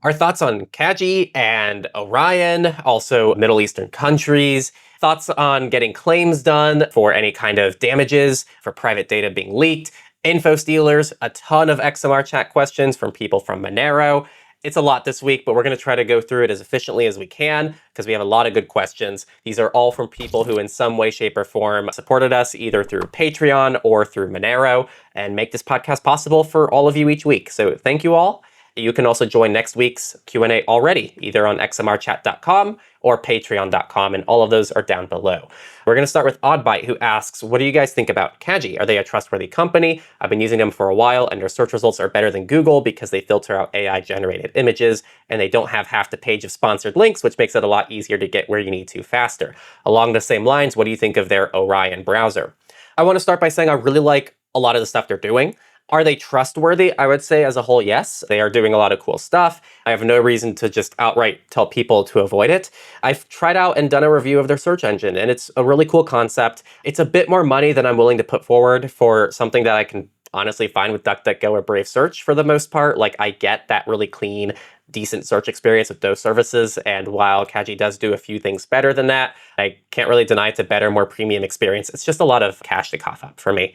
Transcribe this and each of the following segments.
Our thoughts on Kagi and Orion, also Middle Eastern countries, thoughts on getting claims done for any kind of damages for private data being leaked, Infostealers, a ton of XMR chat questions from people from Monero. It's a lot this week, but we're going to try to go through it as efficiently as we can because we have a lot of good questions. These are all from people who in some way, shape, or form supported us either through Patreon or through Monero and make this podcast possible for all of you each week. So thank you all. You can also join next week's Q&A already, either on xmrchat.com or patreon.com, and all of those are down below. We're going to start with Oddbite, who asks, what do you guys think about Kagi? Are they a trustworthy company? I've been using them for a while, and their search results are better than Google because they filter out AI-generated images, and they don't have half the page of sponsored links, which makes it a lot easier to get where you need to faster. Along the same lines, what do you think of their Orion browser? I want to start by saying I really like a lot of the stuff they're doing. Are they trustworthy? I would say as a whole, yes. They are doing a lot of cool stuff. I have no reason to just outright tell people to avoid it. I've tried out and done a review of their search engine, and it's a really cool concept. It's a bit more money than I'm willing to put forward for something that I can honestly find with DuckDuckGo or Brave Search for the most part. Like, I get that really clean, decent search experience with those services. And while Kagi does do a few things better than that, I can't really deny it's a better, more premium experience. It's just a lot of cash to cough up for me.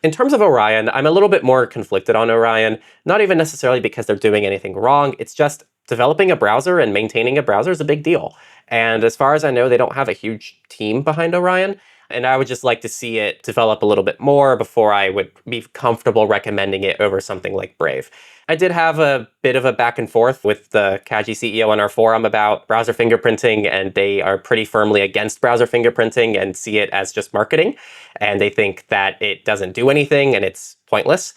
In terms of Orion, I'm a little bit more conflicted on Orion, not even necessarily because they're doing anything wrong. It's just developing a browser and maintaining a browser is a big deal. And as far as I know, they don't have a huge team behind Orion. And I would just like to see it develop a little bit more before I would be comfortable recommending it over something like Brave. I did have a bit of a back and forth with the Kagi CEO on our forum about browser fingerprinting, and they are pretty firmly against browser fingerprinting and see it as just marketing. And they think that it doesn't do anything and it's pointless,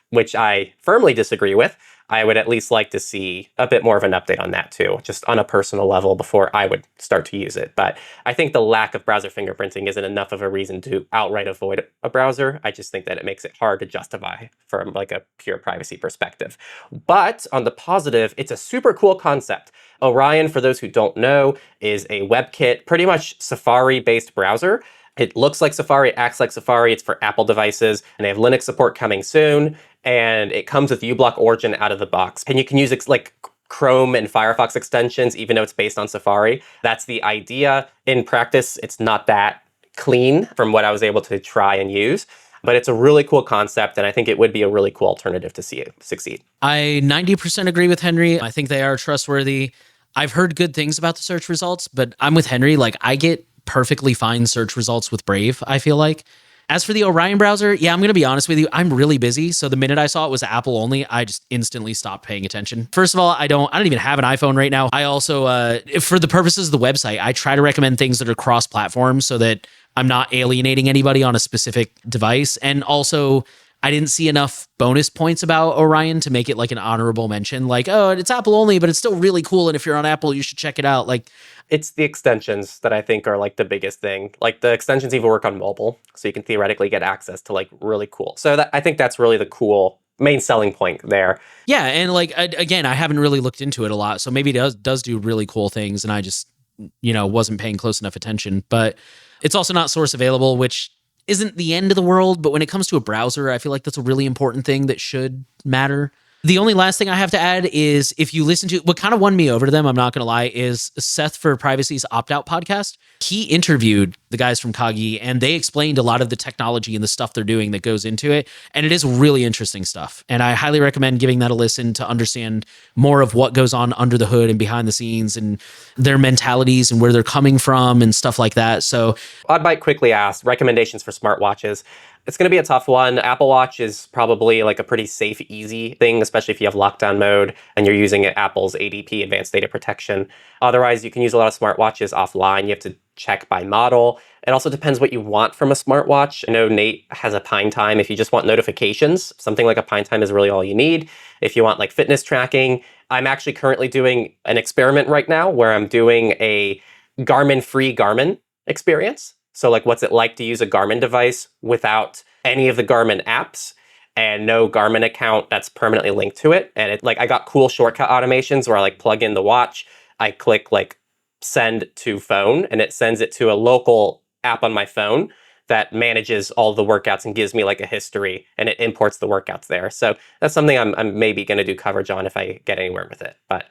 which I firmly disagree with. I would at least like to see a bit more of an update on that too, just on a personal level before I would start to use it. But I think the lack of browser fingerprinting isn't enough of a reason to outright avoid a browser. I just think that it makes it hard to justify from like a pure privacy perspective. But on the positive, it's a super cool concept. Orion, for those who don't know, is a WebKit, pretty much Safari-based browser. It looks like Safari, acts like Safari. It's for Apple devices, and they have Linux support coming soon. And it comes with uBlock Origin out of the box. And you can use like Chrome and Firefox extensions, even though it's based on Safari. That's the idea. In practice, it's not that clean from what I was able to try and use. But it's a really cool concept, and I think it would be a really cool alternative to see it succeed. I 90% agree with Henry. I think they are trustworthy. I've heard good things about the search results, but I'm with Henry. Like, I get perfectly fine search results with Brave, I feel like. As for the Orion browser, yeah, I'm going to be honest with you. I'm really busy. So the minute I saw it was Apple only, I just instantly stopped paying attention. First of all, I don't even have an iPhone right now. I also, for the purposes of the website, I try to recommend things that are cross-platform so that I'm not alienating anybody on a specific device. And also, I didn't see enough bonus points about Orion to make it like an honorable mention. Like, oh, it's Apple only, but it's still really cool. And if you're on Apple, you should check it out. Like, it's the extensions that I think are like the biggest thing. Like, the extensions even work on mobile, so you can theoretically get access to like really cool. So I think that's really the cool main selling point there. Yeah, and like, again, I haven't really looked into it a lot, so maybe it does do really cool things, and I just, wasn't paying close enough attention. But it's also not source available, which isn't the end of the world, but when it comes to a browser, I feel like that's a really important thing that should matter. The only last thing I have to add is if you listen to what kind of won me over to them, I'm not going to lie, is Seth for Privacy's Opt-Out podcast. He interviewed the guys from Kagi, and they explained a lot of the technology and the stuff they're doing that goes into it. And it is really interesting stuff. And I highly recommend giving that a listen to understand more of what goes on under the hood and behind the scenes and their mentalities and where they're coming from and stuff like that. So Oddbite quickly asked, recommendations for smartwatches. It's going to be a tough one. Apple Watch is probably like a pretty safe, easy thing, especially if you have lockdown mode and you're using Apple's ADP, Advanced Data Protection. Otherwise, you can use a lot of smartwatches offline. You have to check by model. It also depends what you want from a smartwatch. I know Nate has a Pine Time. If you just want notifications, something like a Pine Time is really all you need. If you want like fitness tracking, I'm actually currently doing an experiment right now where I'm doing a Garmin-free Garmin experience. So like, what's it like to use a Garmin device without any of the Garmin apps and no Garmin account that's permanently linked to it? And I got cool shortcut automations where I like plug in the watch, I click like send to phone, and it sends it to a local app on my phone that manages all the workouts and gives me like a history, and it imports the workouts there. So that's something I'm maybe going to do coverage on if I get anywhere with it. But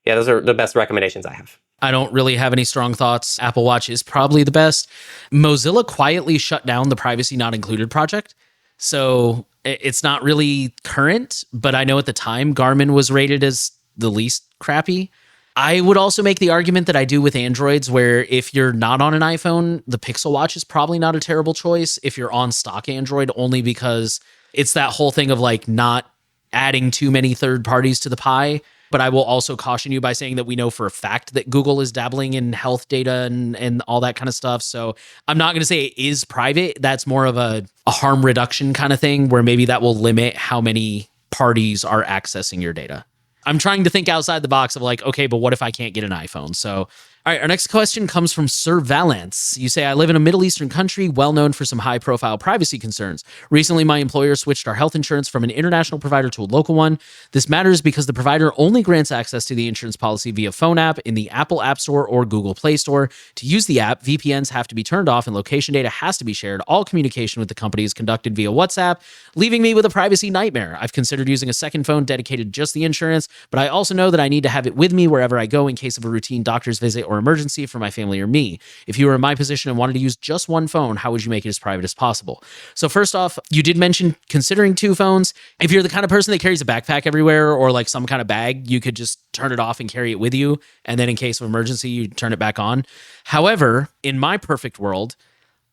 yeah, those are the best recommendations I have. I don't really have any strong thoughts. Apple Watch is probably the best. Mozilla quietly shut down the Privacy Not Included project. So it's not really current, but I know at the time Garmin was rated as the least crappy. I would also make the argument that I do with Androids, where if you're not on an iPhone, the Pixel Watch is probably not a terrible choice if you're on stock Android, only because it's that whole thing of like not adding too many third parties to the pie. But I will also caution you by saying that we know for a fact that Google is dabbling in health data and all that kind of stuff. So I'm not going to say it is private. That's more of a harm reduction kind of thing, where maybe that will limit how many parties are accessing your data. I'm trying to think outside the box of like, okay, but what if I can't get an iPhone? So, all right, our next question comes from Sir Valance. You say, I live in a Middle Eastern country well known for some high profile privacy concerns. Recently, my employer switched our health insurance from an international provider to a local one. This matters because the provider only grants access to the insurance policy via phone app in the Apple App Store or Google Play Store. To use the app, VPNs have to be turned off and location data has to be shared. All communication with the company is conducted via WhatsApp, leaving me with a privacy nightmare. I've considered using a second phone dedicated to just the insurance, but I also know that I need to have it with me wherever I go in case of a routine doctor's visit or emergency for my family or me. If you were in my position and wanted to use just one phone, how would you make it as private as possible? So first off, you did mention considering two phones. If you're the kind of person that carries a backpack everywhere or like some kind of bag, you could just turn it off and carry it with you. And then in case of emergency, you turn it back on. However, in my perfect world,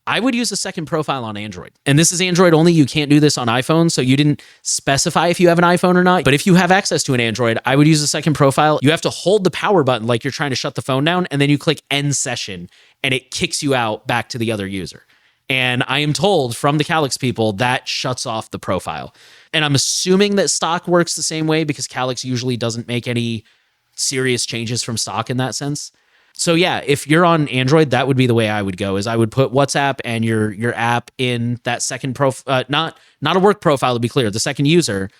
I would use a second profile on Android. And this is Android only. You can't do this on iPhone. So you didn't specify if you have an iPhone or not. But if you have access to an Android, I would use a second profile. You have to hold the power button like you're trying to shut the phone down. And then you click end session and it kicks you out back to the other user. And I am told from the Calyx people that shuts off the profile. And I'm assuming that stock works the same way because Calyx usually doesn't make any serious changes from stock in that sense. So yeah, if you're on Android, that would be the way I would go. Is I would put WhatsApp and your app in that second not a work profile to be clear, the second user,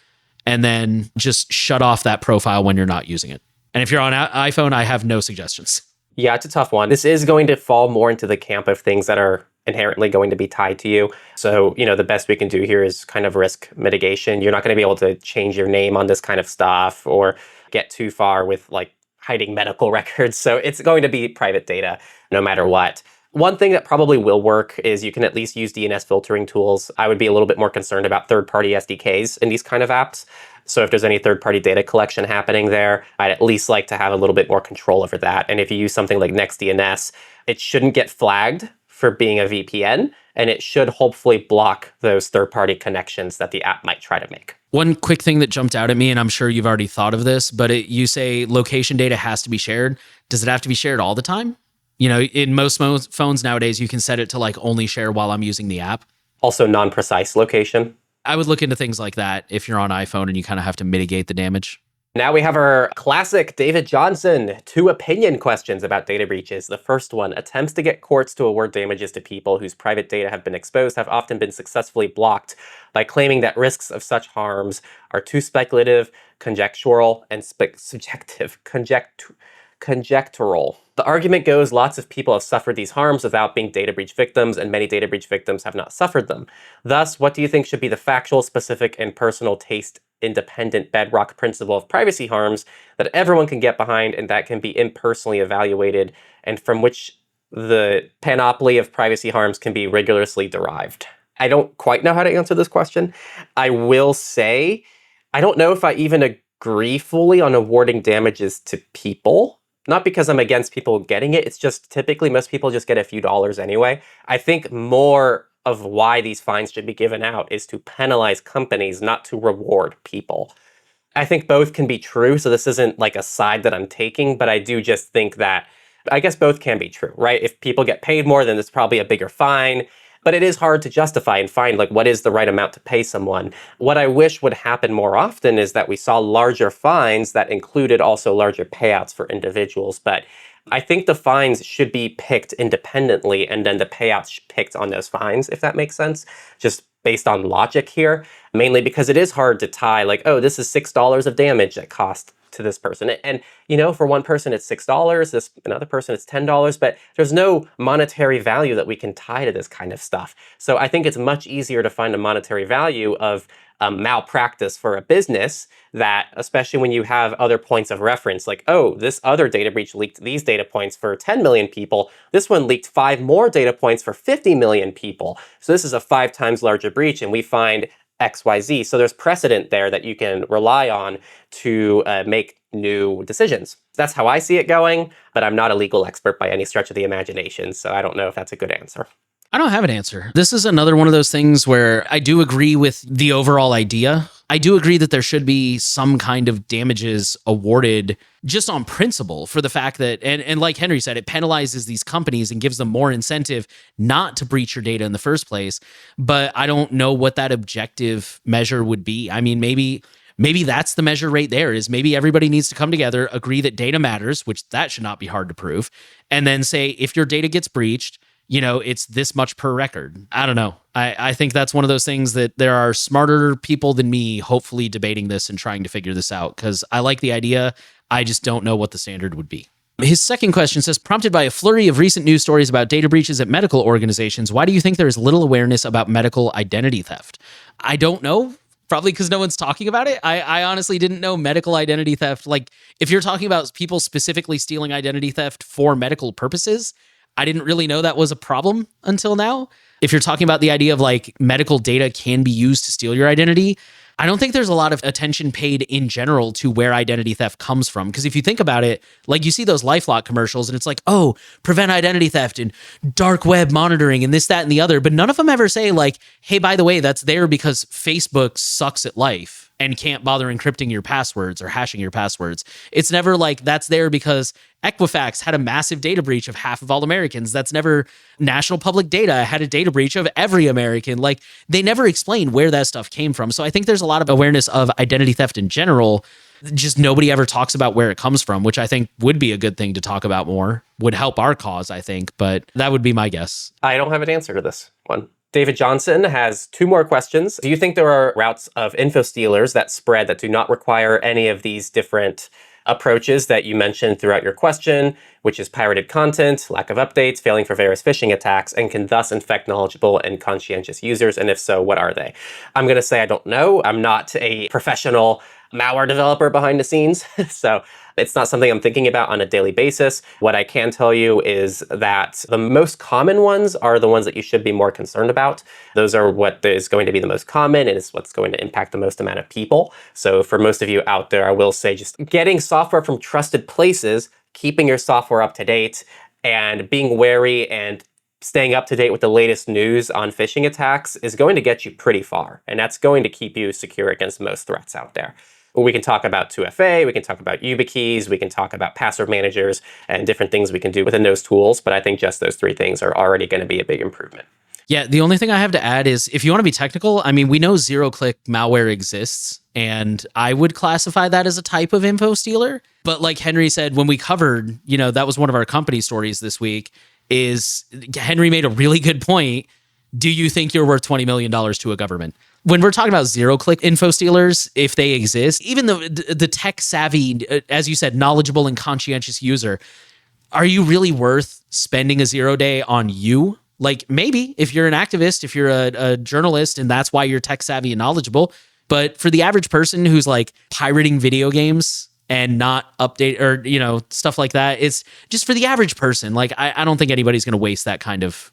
and then just shut off that profile when you're not using it. And if you're on iPhone, I have no suggestions. Yeah, it's a tough one. This is going to fall more into the camp of things that are inherently going to be tied to you. So, the best we can do here is kind of risk mitigation. You're not going to be able to change your name on this kind of stuff or get too far with like hiding medical records. So it's going to be private data no matter what. One thing that probably will work is you can at least use DNS filtering tools. I would be a little bit more concerned about third-party SDKs in these kind of apps. So if there's any third-party data collection happening there, I'd at least like to have a little bit more control over that. And if you use something like NextDNS, it shouldn't get flagged for being a VPN, and it should hopefully block those third-party connections that the app might try to make. One quick thing that jumped out at me, and I'm sure you've already thought of this, but you say location data has to be shared. Does it have to be shared all the time? In most phones nowadays, you can set it to like only share while I'm using the app. Also non-precise location. I would look into things like that if you're on iPhone and you kind of have to mitigate the damage. Now we have our classic David Johnson 2 opinion questions about data breaches. The first one, attempts to get courts to award damages to people whose private data have been exposed have often been successfully blocked by claiming that risks of such harms are too speculative, conjectural, and conjectural. The argument goes lots of people have suffered these harms without being data breach victims, and many data breach victims have not suffered them. Thus, what do you think should be the factual, specific, and personal taste independent bedrock principle of privacy harms that everyone can get behind and that can be impersonally evaluated, and from which the panoply of privacy harms can be rigorously derived? I don't quite know how to answer this question. I will say, I don't know if I even agree fully on awarding damages to people. Not because I'm against people getting it, it's just typically most people just get a few dollars anyway. I think more of why these fines should be given out is to penalize companies, not to reward people. I think both can be true, so this isn't like a side that I'm taking, but I do just think that, I guess both can be true, right? If people get paid more, then it's probably a bigger fine. But it is hard to justify and find like what is the right amount to pay someone. What I wish would happen more often is that we saw larger fines that included also larger payouts for individuals. But I think the fines should be picked independently and then the payouts picked on those fines, if that makes sense. Just based on logic here, mainly because it is hard to tie like, oh, this is $6 of damage that cost to this person. And for one person it's $6, this another person it's $10, but there's no monetary value that we can tie to this kind of stuff. So I think it's much easier to find a monetary value of malpractice for a business, that especially when you have other points of reference, like, oh, this other data breach leaked these data points for 10 million people. This one leaked 5 more data points for 50 million people. So this is a 5 times larger breach, and we find XYZ. So there's precedent there that you can rely on to make new decisions. That's how I see it going, but I'm not a legal expert by any stretch of the imagination, so I don't know if that's a good answer. I don't have an answer. This is another one of those things where I do agree with the overall idea. I do agree that there should be some kind of damages awarded just on principle for the fact that, and like Henry said, it penalizes these companies and gives them more incentive not to breach your data in the first place. But I don't know what that objective measure would be. I mean, maybe that's the measure right there, is maybe everybody needs to come together, agree that data matters, which that should not be hard to prove, and then say, if your data gets breached, it's this much per record. I don't know. I think that's one of those things that there are smarter people than me hopefully debating this and trying to figure this out, because I like the idea. I just don't know what the standard would be. His second question says, prompted by a flurry of recent news stories about data breaches at medical organizations, why do you think there is little awareness about medical identity theft? I don't know. Probably because no one's talking about it. I honestly didn't know medical identity theft. Like, if you're talking about people specifically stealing identity theft for medical purposes, I didn't really know that was a problem until now. If you're talking about the idea of like medical data can be used to steal your identity, I don't think there's a lot of attention paid in general to where identity theft comes from. Because if you think about it, like you see those LifeLock commercials and it's like, oh, prevent identity theft and dark web monitoring and this, that, and the other. But none of them ever say like, hey, by the way, that's there because Facebook sucks at life and can't bother encrypting your passwords or hashing your passwords. It's never like that's there because Equifax had a massive data breach of half of all Americans. That's never National Public Data had a data breach of every American. Like, they never explain where that stuff came from. So I think there's a lot of awareness of identity theft in general. Just nobody ever talks about where it comes from, which I think would be a good thing to talk about more, would help our cause, I think. But that would be my guess. I don't have an answer to this one. David Johnson has 2 more questions. Do you think there are routes of Infostealers that spread that do not require any of these different approaches that you mentioned throughout your question, which is pirated content, lack of updates, failing for various phishing attacks, and can thus infect knowledgeable and conscientious users? And if so, what are they? I'm going to say I don't know. I'm not a professional malware developer behind the scenes, so it's not something I'm thinking about on a daily basis. What I can tell you is that the most common ones are the ones that you should be more concerned about. Those are what is going to be the most common, and it's what's going to impact the most amount of people. So for most of you out there, I will say just getting software from trusted places, keeping your software up to date, and being wary and staying up to date with the latest news on phishing attacks is going to get you pretty far. And that's going to keep you secure against most threats out there. We can talk about 2FA, we can talk about YubiKeys, we can talk about password managers and different things we can do within those tools. But I think just those 3 things are already going to be a big improvement. Yeah, the only thing I have to add is if you want to be technical, I mean, we know zero-click malware exists, and I would classify that as a type of Infostealer. But like Henry said, when we covered, that was one of our company stories this week, is Henry made a really good point. Do you think you're worth $20 million to a government? When we're talking about zero-click Infostealers, if they exist, even the tech-savvy, as you said, knowledgeable and conscientious user, are you really worth spending a 0-day on you? Like, maybe if you're an activist, if you're a journalist, and that's why you're tech-savvy and knowledgeable. But for the average person who's like pirating video games and not update or, stuff like that, it's just for the average person. Like, I don't think anybody's going to waste that kind of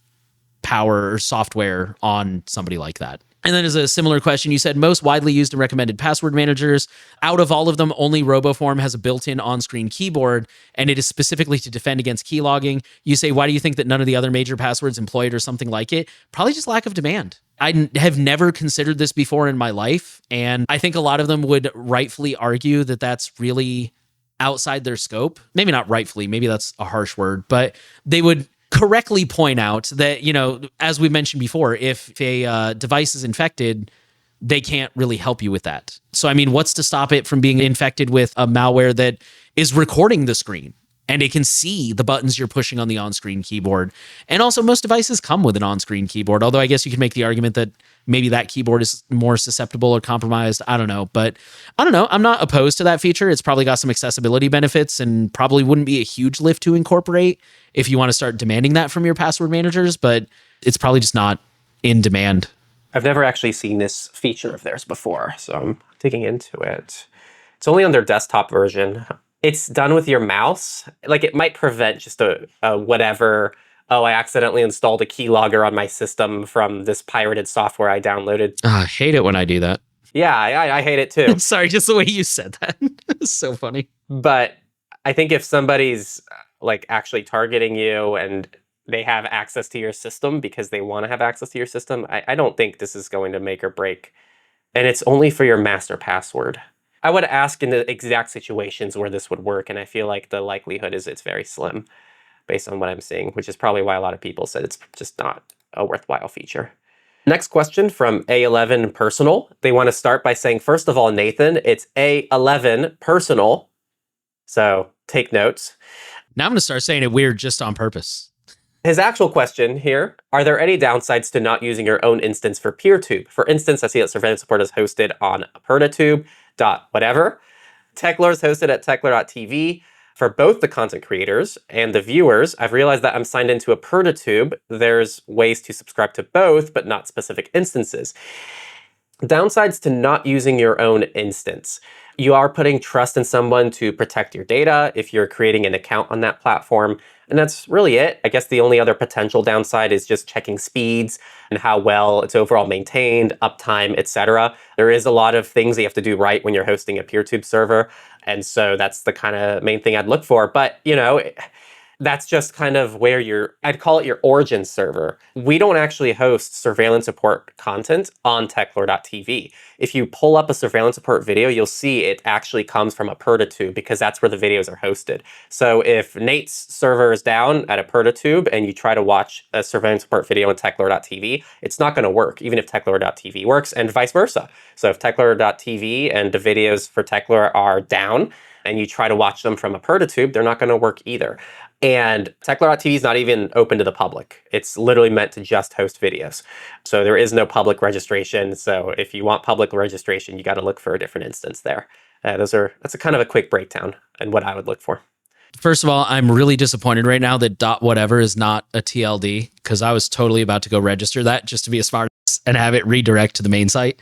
power or software on somebody like that. And then as a similar question, you said most widely used and recommended password managers. Out of all of them, only RoboForm has a built-in on-screen keyboard, and it is specifically to defend against keylogging. You say, why do you think that none of the other major passwords employ it or something like it? Probably just lack of demand. I have never considered this before in my life, and I think a lot of them would rightfully argue that that's really outside their scope. Maybe not rightfully, maybe that's a harsh word, but they would correctly point out that, as we mentioned before, if a device is infected, they can't really help you with that. So, I mean, what's to stop it from being infected with a malware that is recording the screen and it can see the buttons you're pushing on the on-screen keyboard. And also, most devices come with an on-screen keyboard, although I guess you could make the argument that maybe that keyboard is more susceptible or compromised. I don't know. But I don't know. I'm not opposed to that feature. It's probably got some accessibility benefits and probably wouldn't be a huge lift to incorporate if you want to start demanding that from your password managers, but it's probably just not in demand. I've never actually seen this feature of theirs before, so I'm digging into it. It's only on their desktop version. It's done with your mouse. Like, it might prevent just a whatever, oh, I accidentally installed a keylogger on my system from this pirated software I downloaded. I hate it when I do that. Yeah, I hate it too. Sorry, just the way you said that. It's so funny. But I think if somebody's like actually targeting you and they have access to your system because they want to have access to your system, I don't think this is going to make or break. And it's only for your master password. I would ask in the exact situations where this would work, and I feel like the likelihood is it's very slim based on what I'm seeing, which is probably why a lot of people said it's just not a worthwhile feature. Next question from A11 Personal. They want to start by saying, first of all, Nathan, it's A11 Personal. So take notes. Now I'm going to start saying it weird just on purpose. His actual question here, are there any downsides to not using your own instance for PeerTube? For instance, I see that surveillance support is hosted on PeerTube whatever. Techlore is hosted at Techlore.tv. For both the content creators and the viewers, I've realized that I'm signed into a PeerTube. There's ways to subscribe to both, but not specific instances. Downsides to not using your own instance. You are putting trust in someone to protect your data if you're creating an account on that platform. And that's really it. I guess the only other potential downside is just checking speeds and how well it's overall maintained, uptime, etc. There is a lot of things you have to do right when you're hosting a PeerTube server. And so that's the kind of main thing I'd look for. But, you know, that's just kind of where I'd call it your origin server. We don't actually host surveillance support content on Techlore.tv. If you pull up a surveillance support video, you'll see it actually comes from a PeerTube because that's where the videos are hosted. So if Nate's server is down at a PeerTube and you try to watch a surveillance support video on Techlore.tv, it's not going to work, even if Techlore.tv works, and vice versa. So if Techlore.tv and the videos for Techlore are down and you try to watch them from a PeerTube, they're not going to work either. And Techlore.tv is not even open to the public. It's literally meant to just host videos. So there is no public registration. So if you want public registration, you got to look for a different instance there. That's a kind of a quick breakdown and what I would look for. First of all, I'm really disappointed right now that .whatever is not a TLD, because I was totally about to go register that just to be a smart ass and have it redirect to the main site.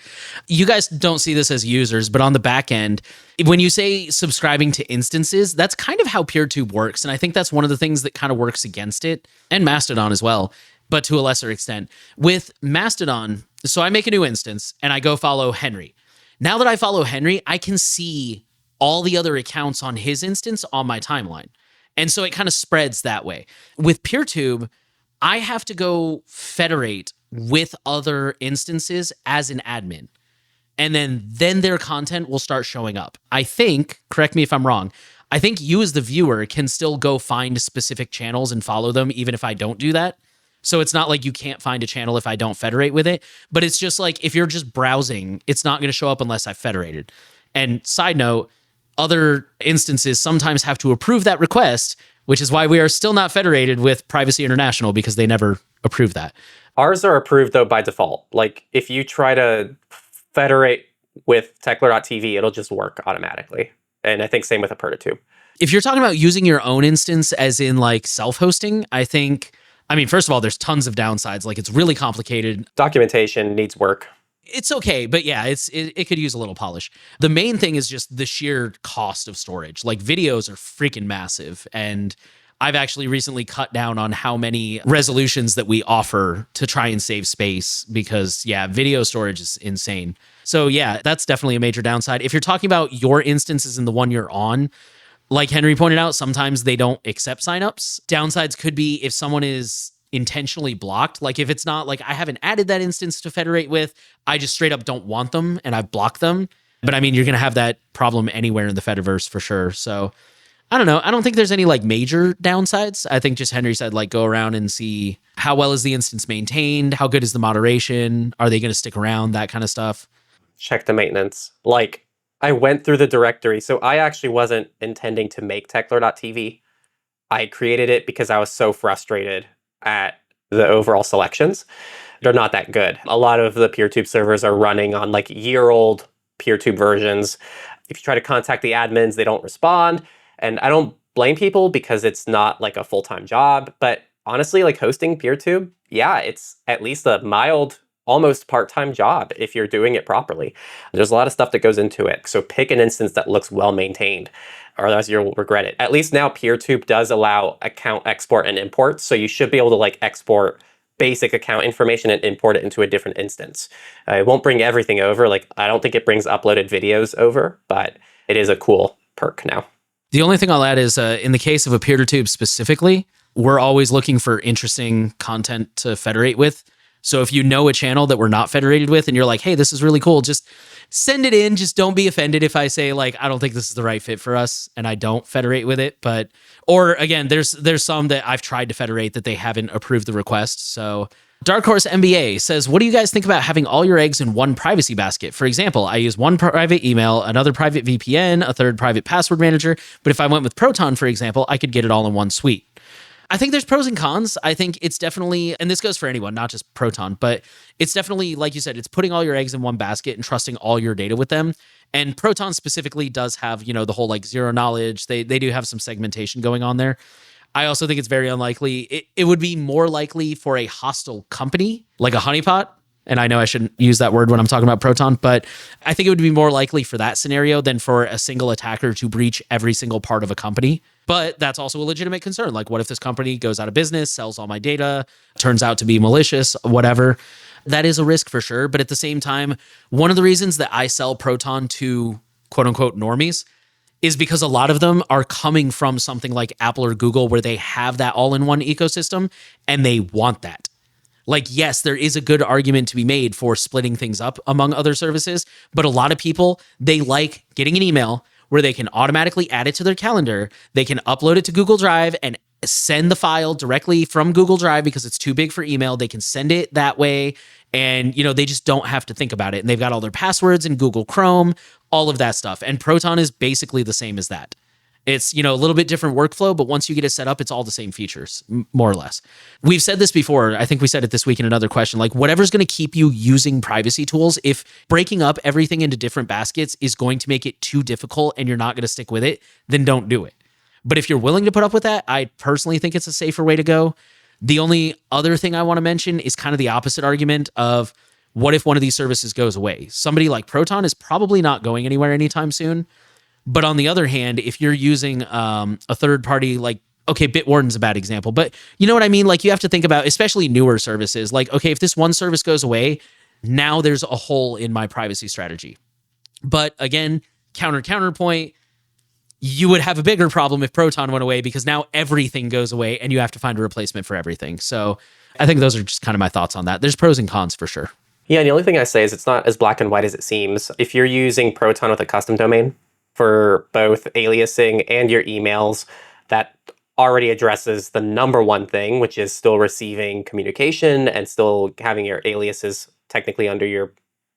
You guys don't see this as users, but on the back end, when you say subscribing to instances, that's kind of how PeerTube works. And I think that's one of the things that kind of works against it, and Mastodon as well, but to a lesser extent. With Mastodon, so I make a new instance and I go follow Henry. Now that I follow Henry, I can see all the other accounts on his instance on my timeline. And so it kind of spreads that way. With PeerTube, I have to go federate with other instances as an admin. And then their content will start showing up. I think, correct me if I'm wrong, I think you as the viewer can still go find specific channels and follow them even if I don't do that. So it's not like you can't find a channel if I don't federate with it, but it's just like if you're just browsing, it's not going to show up unless I federated. And side note, other instances sometimes have to approve that request, which is why we are still not federated with Privacy International because they never approve that. Ours are approved, though, by default. Like, if you try to federate with Techlore.tv, it'll just work automatically. And I think same with a PeerTube. If you're talking about using your own instance as in like self-hosting, I mean, first of all, there's tons of downsides. Like, it's really complicated. Documentation needs work. It's okay, but yeah, it could use a little polish. The main thing is just the sheer cost of storage. Like, videos are freaking massive, and I've actually recently cut down on how many resolutions that we offer to try and save space because, yeah, video storage is insane. So yeah, that's definitely a major downside. If you're talking about your instances and the one you're on, like Henry pointed out, sometimes they don't accept signups. Downsides could be if someone is intentionally blocked. Like, if it's not like I haven't added that instance to federate with, I just straight up don't want them and I've blocked them. But I mean, you're going to have that problem anywhere in the Fediverse for sure. So I don't know. I don't think there's any like major downsides. I think just Henry said, like, go around and see how well is the instance maintained? How good is the moderation? Are they going to stick around? That kind of stuff. Check the maintenance. Like, I went through the directory. So I actually wasn't intending to make Techlore.tv. I created it because I was so frustrated at the overall selections. They're not that good. A lot of the PeerTube servers are running on like year-old PeerTube versions. If you try to contact the admins, they don't respond. And I don't blame people because it's not like a full-time job. But honestly, like hosting PeerTube, yeah, it's at least a mild, almost part-time job if you're doing it properly. There's a lot of stuff that goes into it. So pick an instance that looks well-maintained, or else you'll regret it. At least now PeerTube does allow account export and import. So you should be able to like export basic account information and import it into a different instance. It won't bring everything over. Like, I don't think it brings uploaded videos over, but it is a cool perk now. The only thing I'll add is in the case of a PeerTube specifically, we're always looking for interesting content to federate with. So if you know a channel that we're not federated with and you're like, hey, this is really cool, just send it in. Just don't be offended if I say like, I don't think this is the right fit for us and I don't federate with it. But, or again, there's some that I've tried to federate that they haven't approved the request. So Dark Horse MBA says, what do you guys think about having all your eggs in one privacy basket? For example, I use one private email, another private VPN, a third private password manager. But if I went with Proton, for example, I could get it all in one suite. I think there's pros and cons. I think it's definitely, and this goes for anyone, not just Proton, but it's definitely, like you said, it's putting all your eggs in one basket and trusting all your data with them. And Proton specifically does have, you know, the whole like zero knowledge. They do have some segmentation going on there. I also think it's very unlikely. It would be more likely for a hostile company like a honeypot. And I know I shouldn't use that word when I'm talking about Proton, but I think it would be more likely for that scenario than for a single attacker to breach every single part of a company. But that's also a legitimate concern. Like, what if this company goes out of business, sells all my data, turns out to be malicious, whatever? That is a risk for sure. But at the same time, one of the reasons that I sell Proton to quote unquote normies is because a lot of them are coming from something like Apple or Google where they have that all-in-one ecosystem and they want that. Like, yes, there is a good argument to be made for splitting things up among other services, but a lot of people, they like getting an email where they can automatically add it to their calendar. They can upload it to Google Drive and send the file directly from Google Drive because it's too big for email. They can send it that way. And, you know, they just don't have to think about it. And they've got all their passwords in Google Chrome, all of that stuff. And Proton is basically the same as that. It's, you know, a little bit different workflow, but once you get it set up, it's all the same features, more or less. We've said this before. I think we said it this week in another question, like whatever's going to keep you using privacy tools, if breaking up everything into different baskets is going to make it too difficult and you're not going to stick with it, then don't do it. But if you're willing to put up with that, I personally think it's a safer way to go. The only other thing I want to mention is kind of the opposite argument of what if one of these services goes away? Somebody like Proton is probably not going anywhere anytime soon. But on the other hand, if you're using a third party, like, okay, Bitwarden's a bad example, but you know what I mean? Like, you have to think about, especially newer services, like, okay, if this one service goes away, now there's a hole in my privacy strategy. But again, counterpoint, you would have a bigger problem if Proton went away because now everything goes away and you have to find a replacement for everything. So I think those are just kind of my thoughts on that. There's pros and cons for sure. Yeah, and the only thing I say is it's not as black and white as it seems. If you're using Proton with a custom domain for both aliasing and your emails, that already addresses the number one thing, which is still receiving communication and still having your aliases technically under your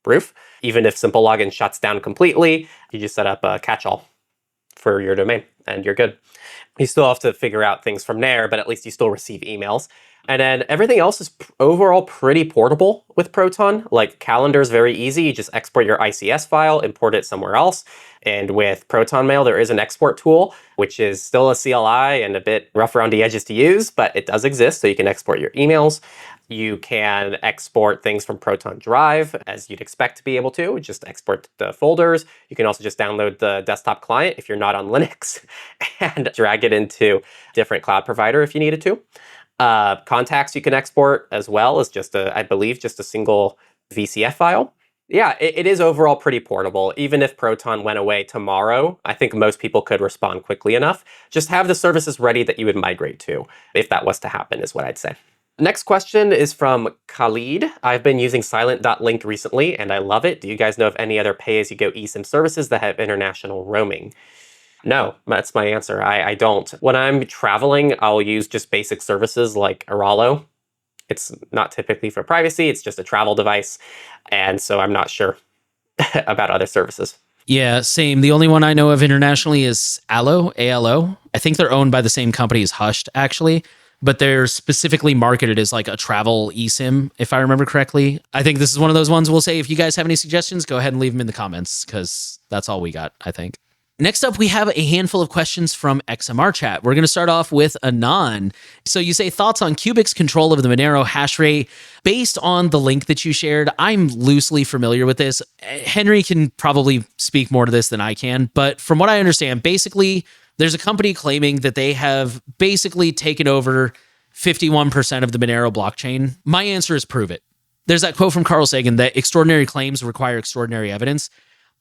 roof. Even if Simple Login shuts down completely, you just set up a catch-all for your domain and you're good. You still have to figure out things from there, but at least you still receive emails. And then everything else is overall pretty portable with Proton. Like calendar is very easy. You just export your ICS file, import it somewhere else. And with Proton Mail, there is an export tool, which is still a CLI and a bit rough around the edges to use, but it does exist. So you can export your emails. You can export things from Proton Drive, as you'd expect to be able to. Just export the folders. You can also just download the desktop client if you're not on Linux and drag it into different cloud provider if you needed to. Contacts you can export as well as just I believe, just a single VCF file. Yeah, it is overall pretty portable. Even if Proton went away tomorrow, I think most people could respond quickly enough. Just have the services ready that you would migrate to, if that was to happen, is what I'd say. Next question is from Khalid. I've been using silent.link recently, and I love it. Do you guys know of any other pay-as-you-go eSIM services that have international roaming? No, that's my answer. I don't. When I'm traveling, I'll use just basic services like Aralo. It's not typically for privacy. It's just a travel device. And so I'm not sure about other services. Yeah, same. The only one I know of internationally is Allo, ALO. I think they're owned by the same company as Hushed, actually, but they're specifically marketed as like a travel eSIM, if I remember correctly. I think this is one of those ones we'll say if you guys have any suggestions, go ahead and leave them in the comments because that's all we got, I think. Next up, we have a handful of questions from XMR Chat. We're going to start off with Anon. So you say, thoughts on Kubic's control of the Monero hash rate. Based on the link that you shared, I'm loosely familiar with this. Henry can probably speak more to this than I can, but from what I understand, basically, there's a company claiming that they have basically taken over 51% of the Monero blockchain. My answer is prove it. There's that quote from Carl Sagan that extraordinary claims require extraordinary evidence.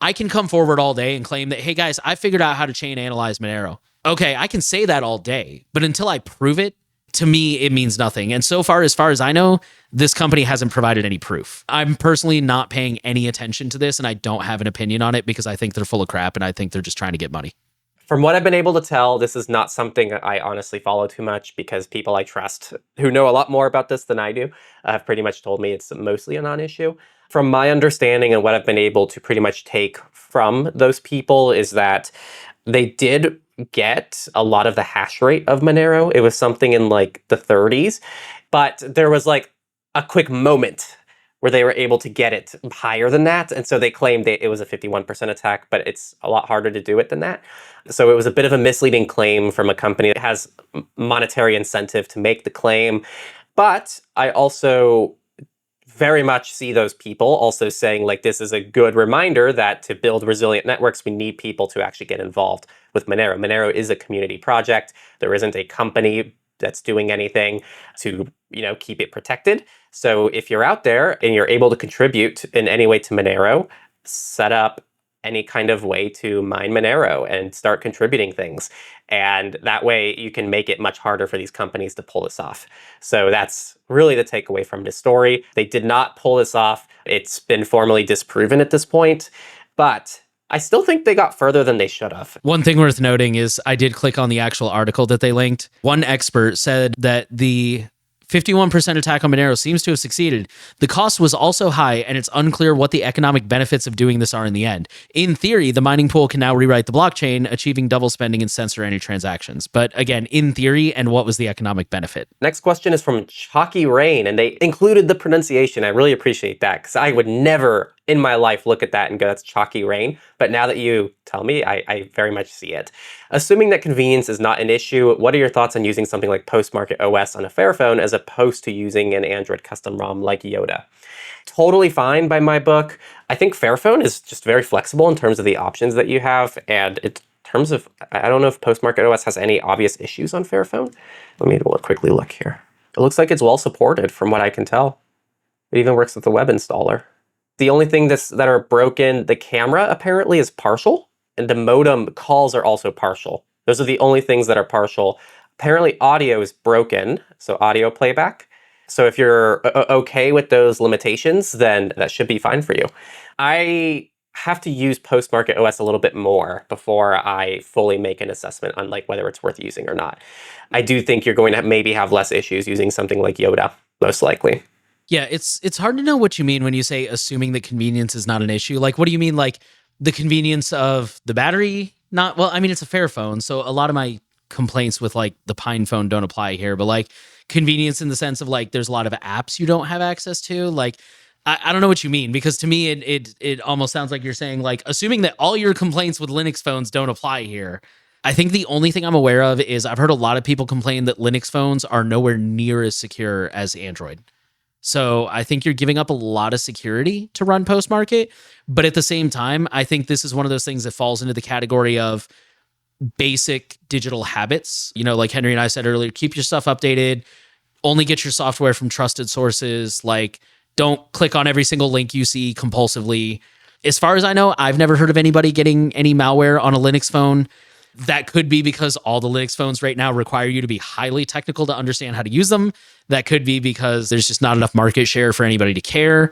I can come forward all day and claim that, hey guys, I figured out how to chain analyze Monero. Okay, I can say that all day, but until I prove it, to me, it means nothing. And so far as I know, this company hasn't provided any proof. I'm personally not paying any attention to this, and I don't have an opinion on it because I think they're full of crap and I think they're just trying to get money. From what I've been able to tell, this is not something I honestly follow too much because people I trust who know a lot more about this than I do have pretty much told me it's mostly a non-issue. From my understanding and what I've been able to pretty much take from those people is that they did get a lot of the hash rate of Monero. It was something in like the 30s, but there was like a quick moment where they were able to get it higher than that. And so they claimed that it was a 51% attack, but it's a lot harder to do it than that. So it was a bit of a misleading claim from a company that has monetary incentive to make the claim. But I also very much see those people also saying like, this is a good reminder that to build resilient networks, we need people to actually get involved with Monero. Monero is a community project. There isn't a company that's doing anything to, keep it protected. So if you're out there and you're able to contribute in any way to Monero, set up any kind of way to mine Monero and start contributing things. And that way you can make it much harder for these companies to pull this off. So that's really the takeaway from this story. They did not pull this off. It's been formally disproven at this point, but I still think they got further than they should have. One thing worth noting is I did click on the actual article that they linked. One expert said that the 51% attack on Monero seems to have succeeded. The cost was also high, and it's unclear what the economic benefits of doing this are in the end. In theory, the mining pool can now rewrite the blockchain, achieving double spending and censor any transactions. But again, in theory, and what was the economic benefit? Next question is from Chalky Rain, and they included the pronunciation. I really appreciate that, because I would never in my life look at that and go, that's Chalky Rain. But now that you tell me, I very much see it. Assuming that convenience is not an issue, what are your thoughts on using something like Postmarket OS on a Fairphone as opposed to using an Android custom ROM like Yoda? Totally fine by my book. I think Fairphone is just very flexible in terms of the options that you have. And in terms of, I don't know if Postmarket OS has any obvious issues on Fairphone. Let me quickly look here. It looks like it's well supported from what I can tell. It even works with the web installer. The only thing that are broken, the camera apparently is partial, and the modem calls are also partial. Those are the only things that are partial. Apparently audio is broken, so audio playback. So if you're okay with those limitations, then that should be fine for you. I have to use Postmarket OS a little bit more before I fully make an assessment on like whether it's worth using or not. I do think you're going to maybe have less issues using something like Yoda, most likely. Yeah, it's hard to know what you mean when you say assuming that convenience is not an issue. Like, what do you mean? Like the convenience of the battery? Not, well, I mean, it's a Fairphone, so a lot of my complaints with like the Pine phone don't apply here, but like convenience in the sense of like there's a lot of apps you don't have access to. Like, I don't know what you mean, because to me it almost sounds like you're saying like assuming that all your complaints with Linux phones don't apply here. I think the only thing I'm aware of is I've heard a lot of people complain that Linux phones are nowhere near as secure as Android. So I think you're giving up a lot of security to run Postmarket. But at the same time, I think this is one of those things that falls into the category of basic digital habits. Like Henry and I said earlier, keep your stuff updated, only get your software from trusted sources, like don't click on every single link you see compulsively. As far as I know, I've never heard of anybody getting any malware on a Linux phone. That could be because all the Linux phones right now require you to be highly technical to understand how to use them. That could be because there's just not enough market share for anybody to care.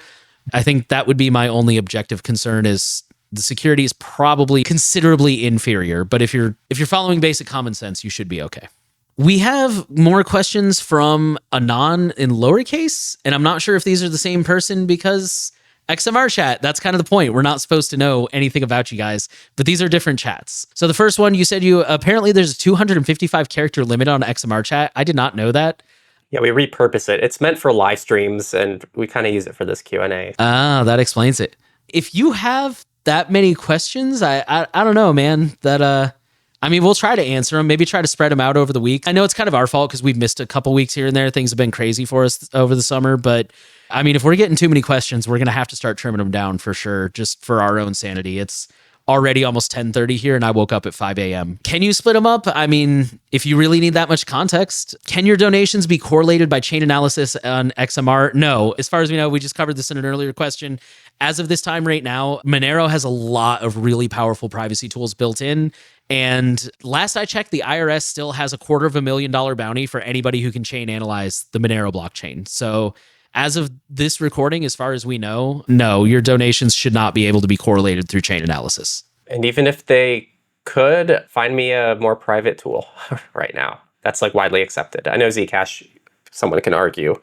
I think that would be my only objective concern is the security is probably considerably inferior. But if you're following basic common sense, you should be okay. We have more questions from Anon in lowercase, and I'm not sure if these are the same person because XMR chat, that's kind of the point. We're not supposed to know anything about you guys, but these are different chats. So the first one, you said apparently there's a 255 character limit on XMR chat. I did not know that. Yeah, we repurpose it. It's meant for live streams, and we kind of use it for this Q&A. Ah, that explains it. If you have that many questions, I don't know, man. We'll try to answer them. Maybe try to spread them out over the week. I know it's kind of our fault because we've missed a couple weeks here and there. Things have been crazy for us over the summer, but if we're getting too many questions, we're going to have to start trimming them down for sure, just for our own sanity. It's already almost 10:30 here and I woke up at 5 a.m. Can you split them up? If you really need that much context, can your donations be correlated by chain analysis on XMR? No. As far as we know, we just covered this in an earlier question. As of this time right now, Monero has a lot of really powerful privacy tools built in. And last I checked, the IRS still has a $250,000 bounty for anybody who can chain analyze the Monero blockchain. So as of this recording, as far as we know, no, your donations should not be able to be correlated through chain analysis. And even if they could, find me a more private tool right now. That's like widely accepted. I know Zcash, someone can argue.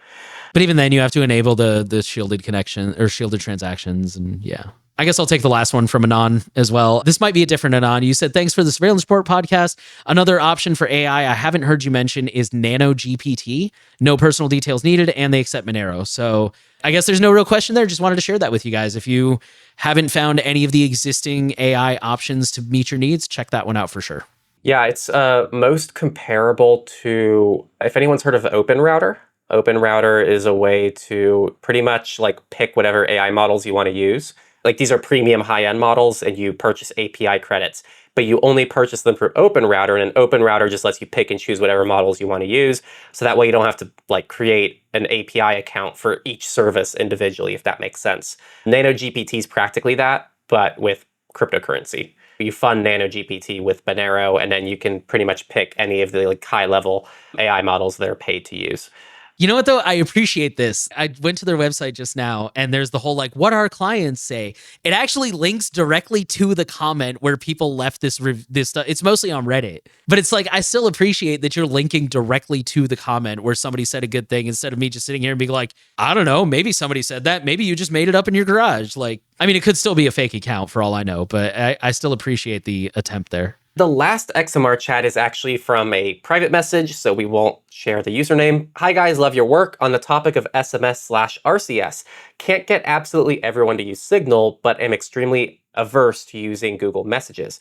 But even then, you have to enable the shielded connection or shielded transactions. And yeah, I guess I'll take the last one from Anon as well. This might be a different Anon. You said, thanks for the Surveillance Report podcast. Another option for AI I haven't heard you mention is NanoGPT. No personal details needed, and they accept Monero. So I guess there's no real question there. Just wanted to share that with you guys. If you haven't found any of the existing AI options to meet your needs, check that one out for sure. Yeah, it's most comparable to, if anyone's heard of OpenRouter. OpenRouter is a way to pretty much like pick whatever AI models you want to use. Like these are premium high-end models and you purchase API credits, but you only purchase them through OpenRouter, and an OpenRouter just lets you pick and choose whatever models you want to use. So that way you don't have to like create an API account for each service individually, if that makes sense. NanoGPT is practically that, but with cryptocurrency. You fund NanoGPT with Monero, and then you can pretty much pick any of the like high-level AI models that are paid to use. You know what, though? I appreciate this. I went to their website just now, and there's the whole, like, what our clients say. It actually links directly to the comment where people left this stuff. It's mostly on Reddit. But it's like, I still appreciate that you're linking directly to the comment where somebody said a good thing instead of me just sitting here and being like, I don't know, maybe somebody said that. Maybe you just made it up in your garage. Like, it could still be a fake account for all I know, but I still appreciate the attempt there. The last XMR chat is actually from a private message, so we won't share the username. Hi guys, love your work. On the topic of SMS/RCS, can't get absolutely everyone to use Signal, but am extremely averse to using Google Messages.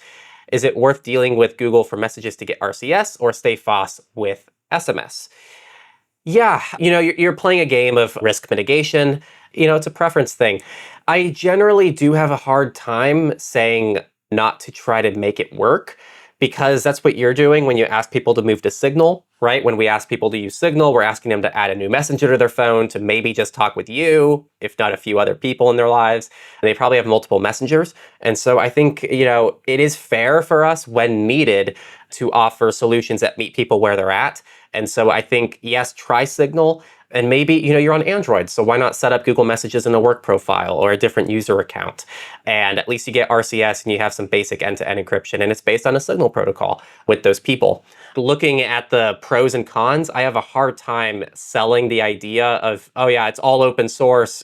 Is it worth dealing with Google for messages to get RCS or stay FOSS with SMS? Yeah, you're playing a game of risk mitigation. It's a preference thing. I generally do have a hard time saying not to try to make it work, because that's what you're doing when you ask people to move to Signal, right? When we ask people to use Signal, we're asking them to add a new messenger to their phone to maybe just talk with you, if not a few other people in their lives. And they probably have multiple messengers. And so I think, it is fair for us when needed to offer solutions that meet people where they're at. And so I think, yes, try Signal. And maybe, you're on Android, so why not set up Google Messages in a work profile or a different user account? And at least you get RCS and you have some basic end-to-end encryption, and it's based on a Signal protocol with those people. Looking at the pros and cons, I have a hard time selling the idea of, oh yeah, it's all open source,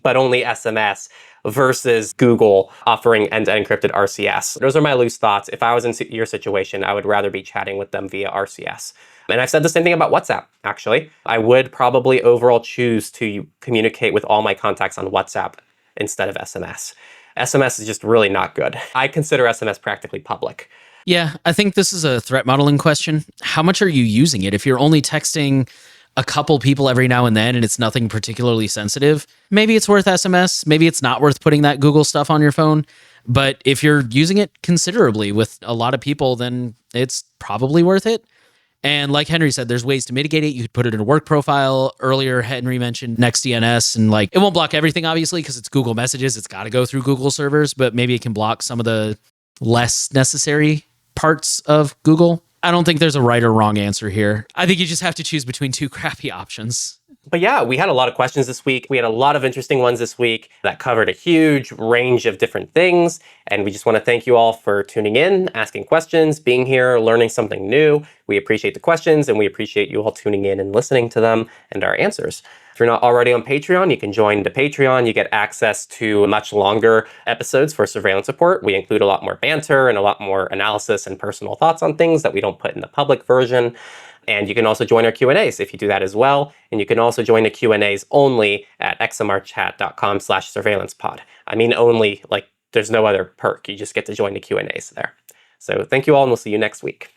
but only SMS, versus Google offering end-to-end encrypted RCS. Those are my loose thoughts. If I was in your situation, I would rather be chatting with them via RCS. And I've said the same thing about WhatsApp, actually. I would probably overall choose to communicate with all my contacts on WhatsApp instead of SMS. SMS is just really not good. I consider SMS practically public. Yeah, I think this is a threat modeling question. How much are you using it? If you're only texting a couple people every now and then and it's nothing particularly sensitive, maybe it's worth SMS. Maybe it's not worth putting that Google stuff on your phone. But if you're using it considerably with a lot of people, then it's probably worth it. And like Henry said, there's ways to mitigate it. You could put it in a work profile. Earlier, Henry mentioned NextDNS, and it won't block everything, obviously, because it's Google Messages. It's got to go through Google servers, but maybe it can block some of the less necessary parts of Google. I don't think there's a right or wrong answer here. I think you just have to choose between two crappy options. But yeah, we had a lot of questions this week. We had a lot of interesting ones this week that covered a huge range of different things. And we just want to thank you all for tuning in, asking questions, being here, learning something new. We appreciate the questions, and we appreciate you all tuning in and listening to them and our answers. If you're not already on Patreon, you can join the Patreon. You get access to much longer episodes for surveillance support. We include a lot more banter and a lot more analysis and personal thoughts on things that we don't put in the public version. And you can also join our Q&As if you do that as well. And you can also join the Q&As only at xmrchat.com/surveillancepod. I mean only, like there's no other perk. You just get to join the Q&As there. So thank you all, and we'll see you next week.